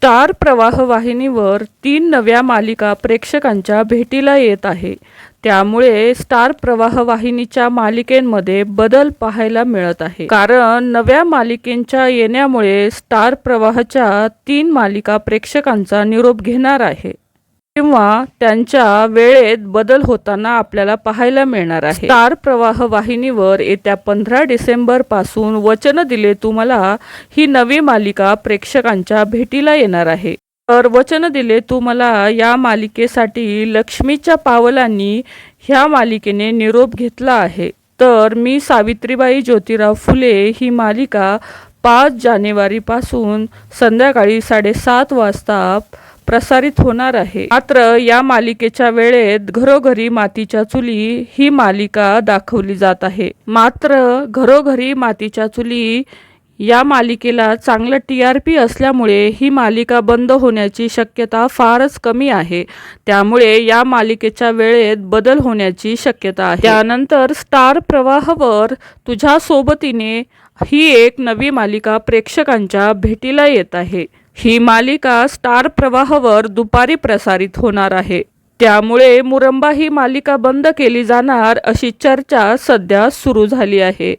Star प्रवाह वाहिनीवर 3 नव्या मालिका प्रेक्षकांच्या भेटीला येत आहे. त्यामुळे स्टार प्रवाह वाहिनीच्या मालिकेमध्ये बदल पाहायला मिळत आहे. कारण नव्या मालिकेच्या येण्यामुळे स्टार प्रवाहच्या 3 मालिका प्रेक्षकांचा निरोप घेणार आहे किंवा त्यांच्या वेळेत बदल होताना आपल्याला पाहायला मिळणार आहे. स्टार प्रवाह वाहिनीवर येत्या 15 डिसेंबर पासून वचन दिले तुम्हाला ही नवी मालिका प्रेक्षकांच्या भेटीला येणार आहे. तर वचन दिले तुम्हाला या मालिकेसाठी लक्ष्मीच्या पावलांनी ह्या मालिकेने निरोप घेतला आहे. तर मी सावित्रीबाई ज्योतिराव फुले ही मालिका 5 जानेवारीपासून संध्याकाळी 7:30 वाजता प्रसारित होणार आहे. मात्र या मालिकेच्या वेळेत घरोघरी मातीच्या चुली ही मालिका दाखवली जात आहे. मात्र घरोघरी मातीच्या चुली या मालिकेला चांगलं TRP असल्यामुळे ही मालिका बंद होण्याची शक्यता फारच कमी आहे. त्यामुळे या मालिकेच्या वेळेत बदल होण्याची शक्यता आहे. त्यानंतर स्टार प्रवाहवर तुझ्या सोबतीने ही एक नवी मालिका प्रेक्षकांच्या भेटीला येत आहे. ही मालिका स्टार प्रवाहवर दुपारी प्रसारित होणार आहे. त्यामुळे मुरंबा ही मालिका बंद केली जाणार अशी चर्चा सध्या सुरू झाली आहे.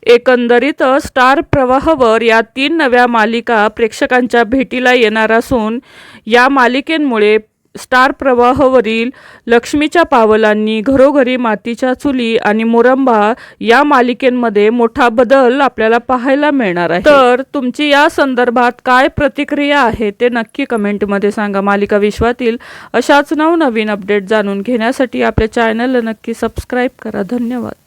एकंदरीत स्टार प्रवाहवर या 3 नव्या मालिका प्रेक्षकांच्या भेटीला येणार असून या मालिकेमुळे स्टार प्रवाहवरील लक्ष्मीच्या पावलांनी, घरोघरी मातीच्या चुली आणि मुरंबा या मालिकेमध्ये मोठा बदल आपल्याला पाहायला मिळणार आहे. तर तुमची या संदर्भात काय प्रतिक्रिया आहे ते नक्की कमेंटमध्ये सांगा. मालिका विश्वातील अशाच नवनवीन अपडेट जाणून घेण्यासाठी आपल्या चॅनलला नक्की सबस्क्राईब करा. धन्यवाद.